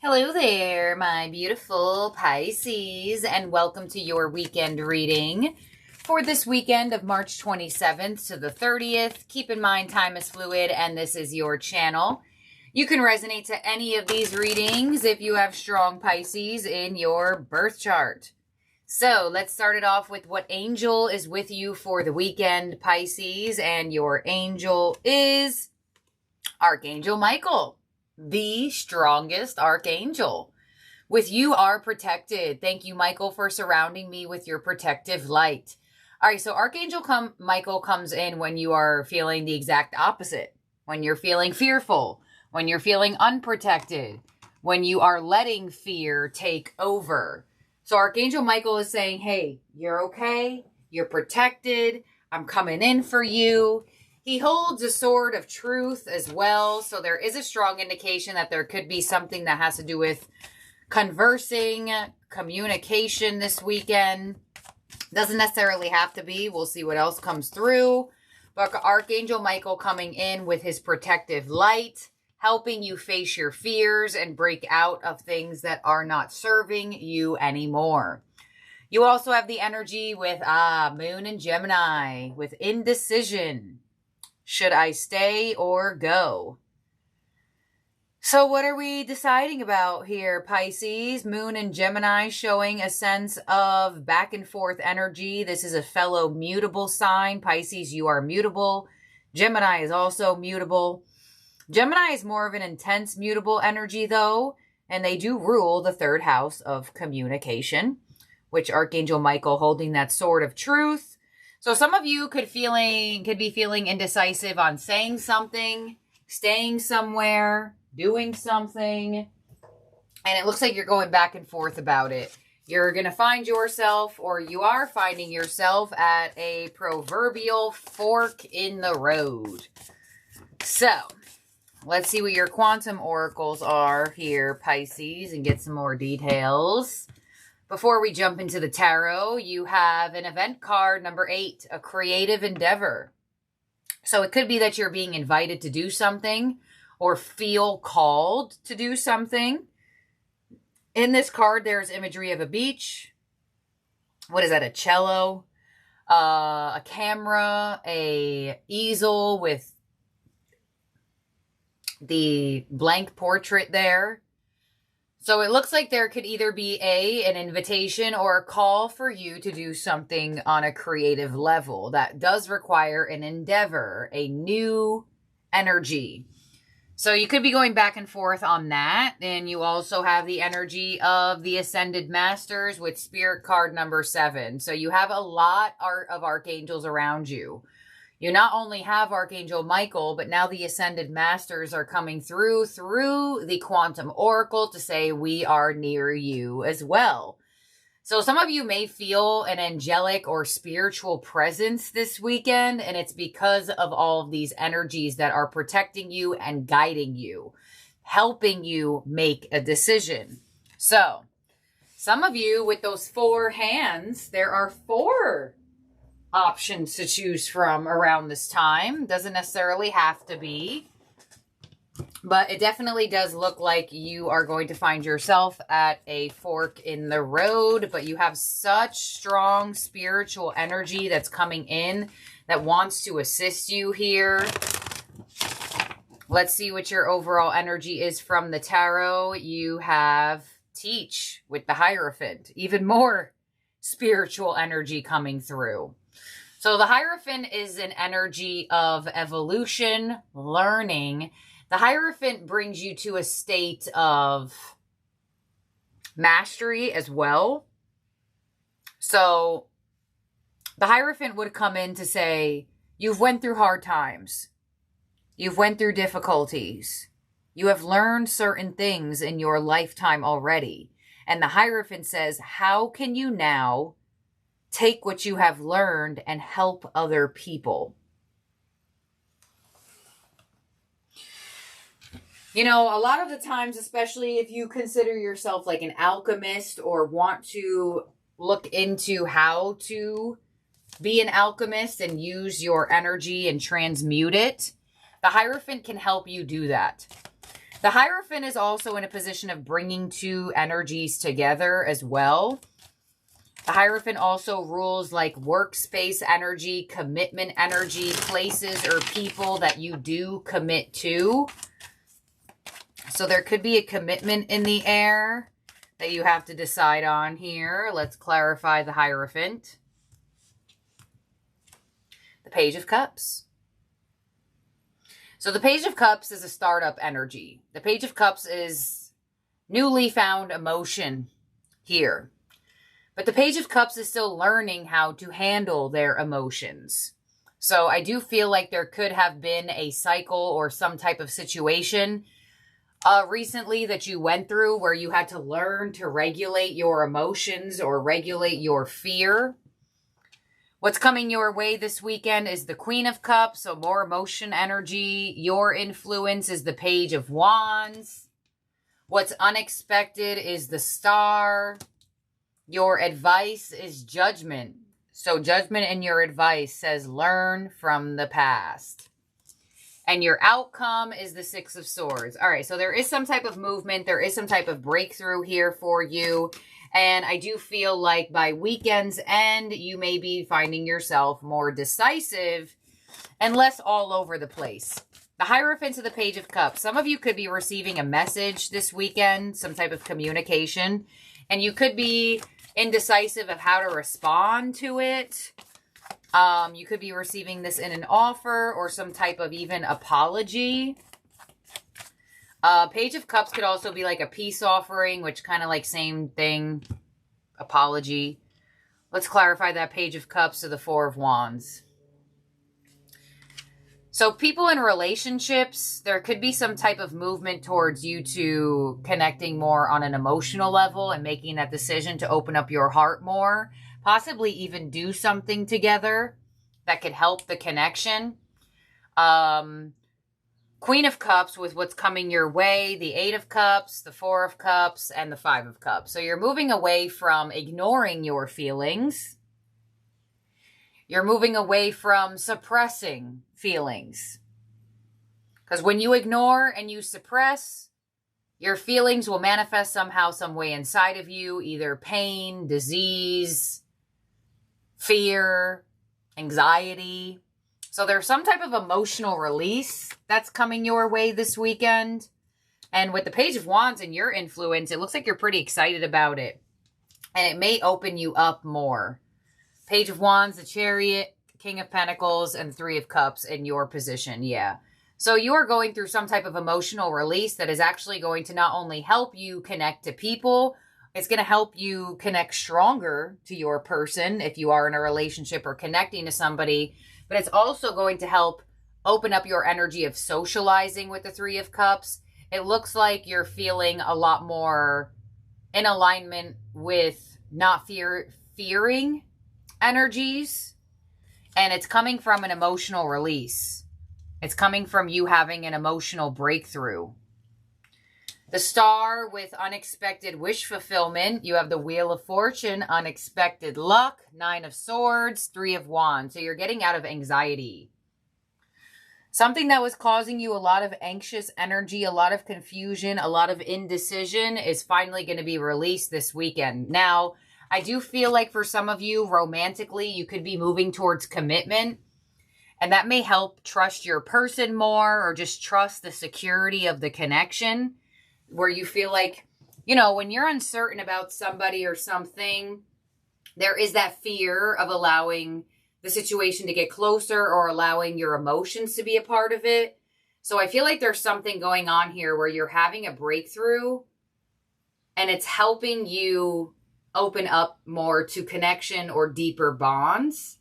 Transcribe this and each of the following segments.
Hello there, my beautiful Pisces, and welcome to your weekend reading for this weekend of March 27th to the 30th. Keep in mind, time is fluid, and this is your channel. You can resonate to any of these readings if you have strong Pisces in your birth chart. So let's start it off with what angel is with you for the weekend, Pisces, and your angel is Archangel Michael, the strongest archangel. With you are protected. Thank you, Michael, for surrounding me with your protective light. All right, so Archangel Michael comes in when you are feeling the exact opposite, when you're feeling fearful, when you're feeling unprotected, when you are letting fear take over. So Archangel Michael is saying, hey, you're okay, you're protected, I'm coming in for you. He holds a sword of truth as well, so there is a strong indication that there could be something that has to do with conversing, communication this weekend. Doesn't necessarily have to be. We'll see what else comes through. But Archangel Michael coming in with his protective light, helping you face your fears and break out of things that are not serving you anymore. You also have the energy with Moon and Gemini, with indecision. Should I stay or go? So what are we deciding about here, Pisces? Moon and Gemini showing a sense of back and forth energy. This is a fellow mutable sign. Pisces, you are mutable. Gemini is also mutable. Gemini is more of an intense mutable energy, though, and they do rule the third house of communication, which Archangel Michael holding that sword of truth. So some of you could be feeling indecisive on saying something, staying somewhere, doing something, and it looks like you're going back and forth about it. You're going to find yourself, or you are finding yourself, at a proverbial fork in the road. So let's see what your quantum oracles are here, Pisces, and get some more details. Before we jump into the tarot, you have an event card, number 8, a creative endeavor. So it could be that you're being invited to do something or feel called to do something. In this card, there's imagery of a beach. What is that? A cello, a camera, a easel with the blank portrait there. So it looks like there could either be an invitation or a call for you to do something on a creative level that does require an endeavor, a new energy. So you could be going back and forth on that. And you also have the energy of the Ascended Masters with Spirit card number 7. So you have a lot of archangels around you. You not only have Archangel Michael, but now the Ascended Masters are coming through the Quantum Oracle to say we are near you as well. So some of you may feel an angelic or spiritual presence this weekend, and it's because of all of these energies that are protecting you and guiding you, helping you make a decision. So some of you with those 4 hands, there are 4 options to choose from around this time. Doesn't necessarily have to be, but it definitely does look like you are going to find yourself at a fork in the road, but you have such strong spiritual energy that's coming in that wants to assist you here. Let's see what your overall energy is from the tarot. You have Teach with the Hierophant, even more spiritual energy coming through. So the Hierophant is an energy of evolution, learning. The Hierophant brings you to a state of mastery as well. So the Hierophant would come in to say, you've went through hard times. You've went through difficulties. You have learned certain things in your lifetime already. And the Hierophant says, how can you now take what you have learned and help other people? You know, a lot of the times, especially if you consider yourself like an alchemist or want to look into how to be an alchemist and use your energy and transmute it, the Hierophant can help you do that. The Hierophant is also in a position of bringing two energies together as well. The Hierophant also rules like workspace energy, commitment energy, places or people that you do commit to. So there could be a commitment in the air that you have to decide on here. Let's clarify the Hierophant. The Page of Cups. So the Page of Cups is a startup energy. The Page of Cups is newly found emotion here. But the Page of Cups is still learning how to handle their emotions. So I do feel like there could have been a cycle or some type of situation recently that you went through where you had to learn to regulate your emotions or regulate your fear. What's coming your way this weekend is the Queen of Cups, so more emotion energy. Your influence is the Page of Wands. What's unexpected is the Star. Your advice is Judgment. So Judgment in your advice says learn from the past. And your outcome is the Six of Swords. All right, so there is some type of movement. There is some type of breakthrough here for you. And I do feel like by weekend's end, you may be finding yourself more decisive and less all over the place. The Hierophant of the Page of Cups. Some of you could be receiving a message this weekend, some type of communication. And you could be indecisive of how to respond to it. You could be receiving this in an offer or some type of even apology. Page of Cups could also be like a peace offering, which kind of like same thing, apology. Let's clarify that Page of Cups to the Four of Wands. So people in relationships, there could be some type of movement towards you two connecting more on an emotional level and making that decision to open up your heart more. Possibly even do something together that could help the connection. Queen of Cups with what's coming your way, the Eight of Cups, the Four of Cups, and the Five of Cups. So you're moving away from ignoring your feelings. You're moving away from suppressing feelings. Because when you ignore and you suppress, your feelings will manifest somehow, some way inside of you, either pain, disease, fear, anxiety. So there's some type of emotional release that's coming your way this weekend. And with the Page of Wands and your influence, it looks like you're pretty excited about it. And it may open you up more. Page of Wands, the Chariot, King of Pentacles, and Three of Cups in your position. Yeah. So you are going through some type of emotional release that is actually going to not only help you connect to people, it's going to help you connect stronger to your person if you are in a relationship or connecting to somebody. But it's also going to help open up your energy of socializing with the Three of Cups. It looks like you're feeling a lot more in alignment with not fearing energies. And it's coming from an emotional release. It's coming from you having an emotional breakthrough. The Star with unexpected wish fulfillment. You have the Wheel of Fortune, unexpected luck, Nine of Swords, Three of Wands. So you're getting out of anxiety. Something that was causing you a lot of anxious energy, a lot of confusion, a lot of indecision is finally going to be released this weekend. Now, I do feel like for some of you, romantically, you could be moving towards commitment. And that may help trust your person more or just trust the security of the connection. Where you feel like, you know, when you're uncertain about somebody or something, there is that fear of allowing the situation to get closer or allowing your emotions to be a part of it. So I feel like there's something going on here where you're having a breakthrough and it's helping you open up more to connection or deeper bonds.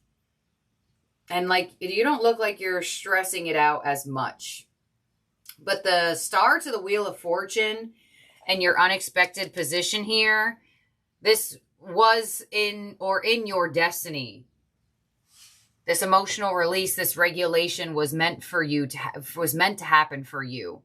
And like, you don't look like you're stressing it out as much. But the Star to the Wheel of Fortune and your unexpected position here, this was in your destiny. This emotional release, this regulation was meant for you was meant to happen for you.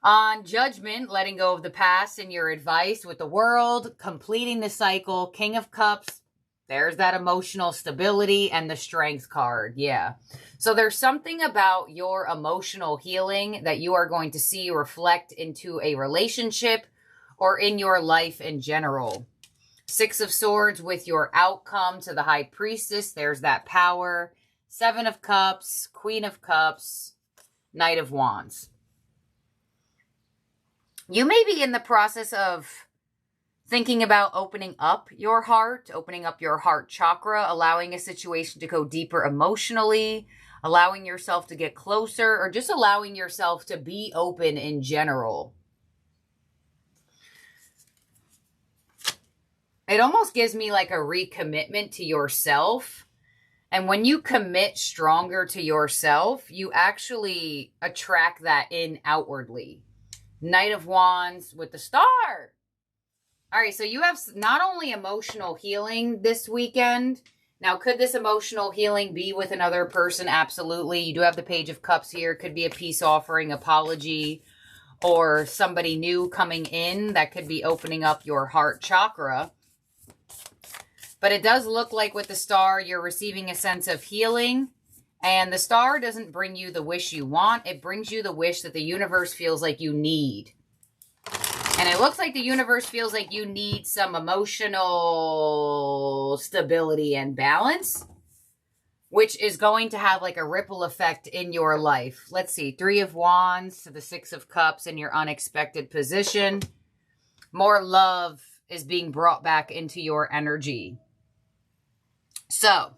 On Judgment, letting go of the past and your advice with the World, completing the cycle, King of Cups. There's that emotional stability and the Strength card. Yeah. So there's something about your emotional healing that you are going to see reflect into a relationship or in your life in general. Six of Swords with your outcome to the High Priestess. There's that power. Seven of Cups, Queen of Cups, Knight of Wands. You may be in the process of thinking about opening up your heart chakra, allowing a situation to go deeper emotionally, allowing yourself to get closer, or just allowing yourself to be open in general. It almost gives me like a recommitment to yourself. And when you commit stronger to yourself, you actually attract that in outwardly. Knight of Wands with the Star. All right, so you have not only emotional healing this weekend. Now, could this emotional healing be with another person? Absolutely. You do have the Page of Cups here. Could be a peace offering, apology, or somebody new coming in that could be opening up your heart chakra. But it does look like with the Star, you're receiving a sense of healing. And the Star doesn't bring you the wish you want. It brings you the wish that the universe feels like you need. And it looks like the universe feels like you need some emotional stability and balance, which is going to have like a ripple effect in your life. Let's see. Three of Wands to the Six of Cups in your unexpected position. More love is being brought back into your energy. So,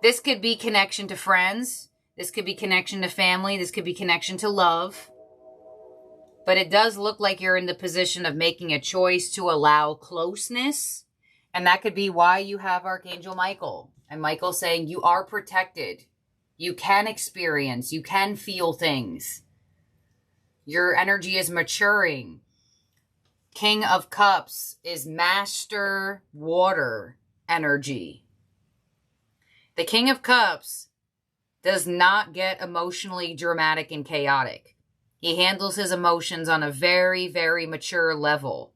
this could be connection to friends. This could be connection to family. This could be connection to love. But it does look like you're in the position of making a choice to allow closeness. And that could be why you have Archangel Michael. And Michael saying you are protected. You can experience. You can feel things. Your energy is maturing. King of Cups is master water energy. The King of Cups does not get emotionally dramatic and chaotic. He handles his emotions on a very, very mature level.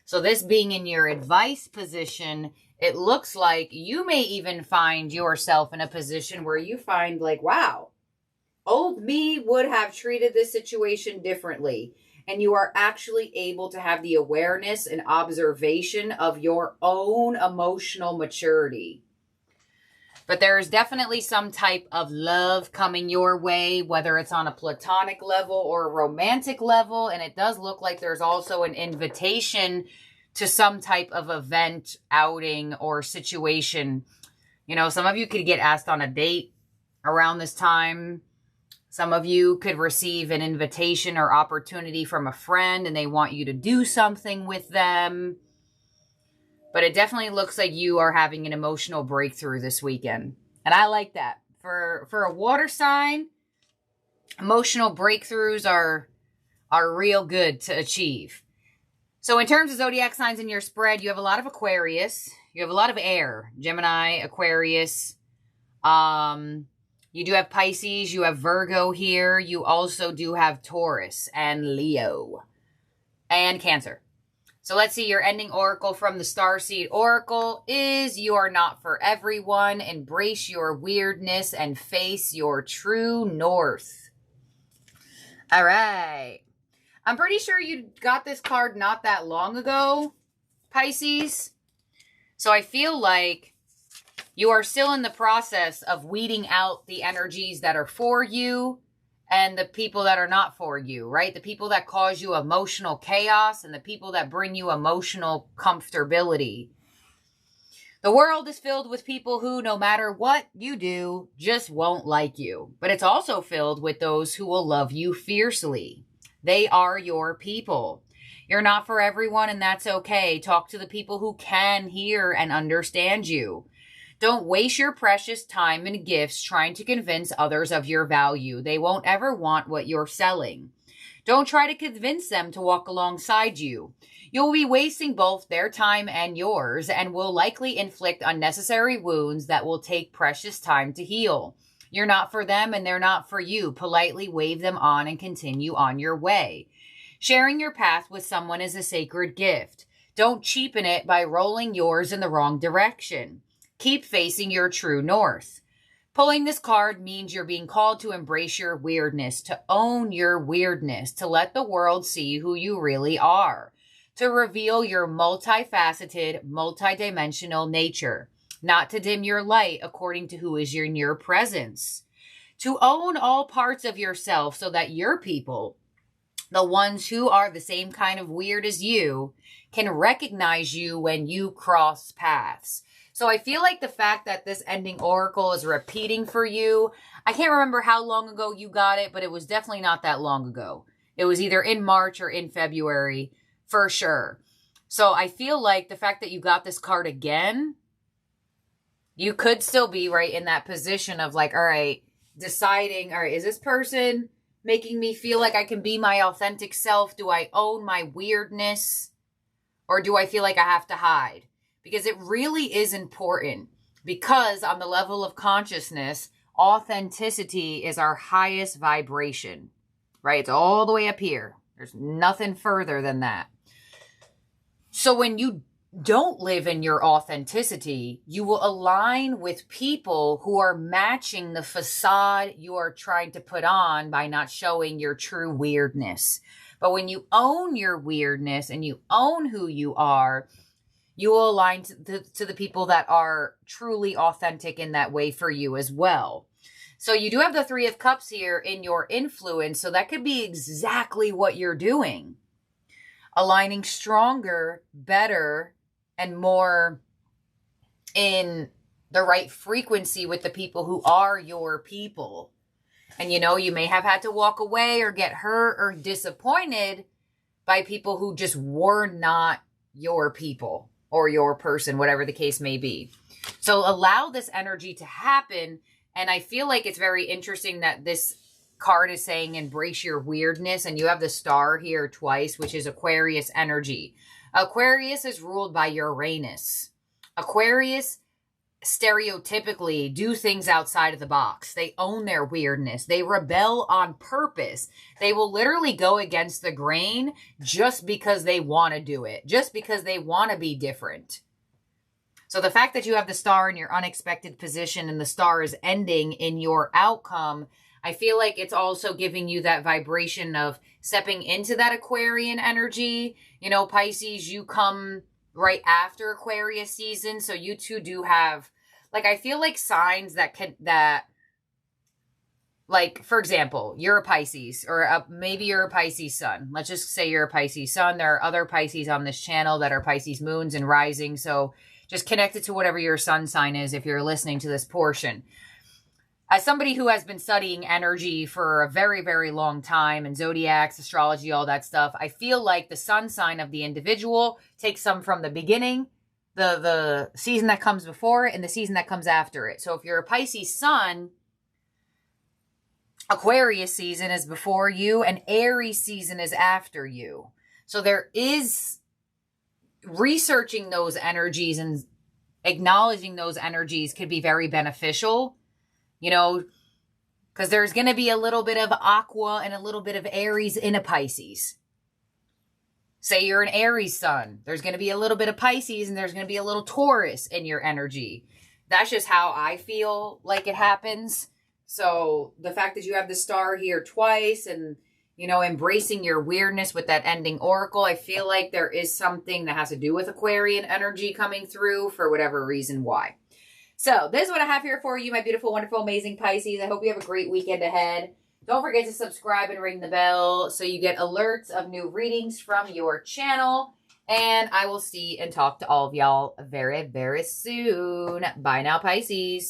So this being in your advice position, it looks like you may even find yourself in a position where you find like, wow, old me would have treated this situation differently. And you are actually able to have the awareness and observation of your own emotional maturity. But there is definitely some type of love coming your way, whether it's on a platonic level or a romantic level. And it does look like there's also an invitation to some type of event, outing, or situation. You know, some of you could get asked on a date around this time. Some of you could receive an invitation or opportunity from a friend and they want you to do something with them. But it definitely looks like you are having an emotional breakthrough this weekend. And I like that. For a water sign, emotional breakthroughs are real good to achieve. So in terms of zodiac signs in your spread, you have a lot of Aquarius. You have a lot of air. Gemini, Aquarius. You do have Pisces. You have Virgo here. You also do have Taurus and Leo. And Cancer. So let's see, your ending oracle from the Starseed Oracle is you are not for everyone. Embrace your weirdness and face your true north. All right. I'm pretty sure you got this card not that long ago, Pisces. So I feel like you are still in the process of weeding out the energies that are for you and the people that are not for you, right? The people that cause you emotional chaos and the people that bring you emotional comfortability. The world is filled with people who, no matter what you do, just won't like you. But it's also filled with those who will love you fiercely. They are your people. You're not for everyone, and that's okay. Talk to the people who can hear and understand you. Don't waste your precious time and gifts trying to convince others of your value. They won't ever want what you're selling. Don't try to convince them to walk alongside you. You'll be wasting both their time and yours and will likely inflict unnecessary wounds that will take precious time to heal. You're not for them and they're not for you. Politely wave them on and continue on your way. Sharing your path with someone is a sacred gift. Don't cheapen it by rolling yours in the wrong direction. Keep facing your true north. Pulling this card means you're being called to embrace your weirdness, to own your weirdness, to let the world see who you really are, to reveal your multifaceted, multidimensional nature, not to dim your light according to who is in your presence, to own all parts of yourself so that your people, the ones who are the same kind of weird as you, can recognize you when you cross paths. So I feel like the fact that this ending oracle is repeating for you, I can't remember how long ago you got it, but it was definitely not that long ago. It was either in March or in February, for sure. So I feel like the fact that you got this card again, you could still be right in that position of like, all right, deciding, all right, is this person making me feel like I can be my authentic self? Do I own my weirdness? Or do I feel like I have to hide? Because it really is important, because on the level of consciousness, authenticity is our highest vibration, right? It's all the way up here. There's nothing further than that. So when you don't live in your authenticity, you will align with people who are matching the facade you are trying to put on by not showing your true weirdness. But when you own your weirdness and you own who you are, you will align to the people that are truly authentic in that way for you as well. So you do have the Three of Cups here in your influence. So that could be exactly what you're doing. Aligning stronger, better, and more in the right frequency with the people who are your people. And you know, you may have had to walk away or get hurt or disappointed by people who just were not your people or your person, whatever the case may be. So allow this energy to happen. And I feel like it's very interesting that this card is saying embrace your weirdness, and you have the star here twice, which is Aquarius energy. Aquarius is ruled by Uranus. Aquarius stereotypically do things outside of the box. They own their weirdness. They rebel on purpose. They will literally go against the grain just because they want to do it, just because they want to be different. So the fact that you have the star in your unexpected position and the star is ending in your outcome, I feel like it's also giving you that vibration of stepping into that Aquarian energy. You know, Pisces, you come right after Aquarius season. So you two do have, like, I feel like signs that like, for example, you're a Pisces, or maybe you're a Pisces sun. Let's just say you're a Pisces sun. There are other Pisces on this channel that are Pisces moons and rising. So just connect it to whatever your sun sign is if you're listening to this portion. As somebody who has been studying energy for a very, very long time, and zodiacs, astrology, all that stuff, I feel like the sun sign of the individual takes some from the beginning, the season that comes before it, and the season that comes after it. So if you're a Pisces sun, Aquarius season is before you, and Aries season is after you. So there is researching those energies and acknowledging those energies could be very beneficial. You know, because there's going to be a little bit of Aqua and a little bit of Aries in a Pisces. Say you're an Aries sun. There's going to be a little bit of Pisces and there's going to be a little Taurus in your energy. That's just how I feel like it happens. So the fact that you have the star here twice and, you know, embracing your weirdness with that ending oracle, I feel like there is something that has to do with Aquarian energy coming through for whatever reason why. So this is what I have here for you, my beautiful, wonderful, amazing Pisces. I hope you have a great weekend ahead. Don't forget to subscribe and ring the bell so you get alerts of new readings from your channel. And I will see and talk to all of y'all very, very soon. Bye now, Pisces.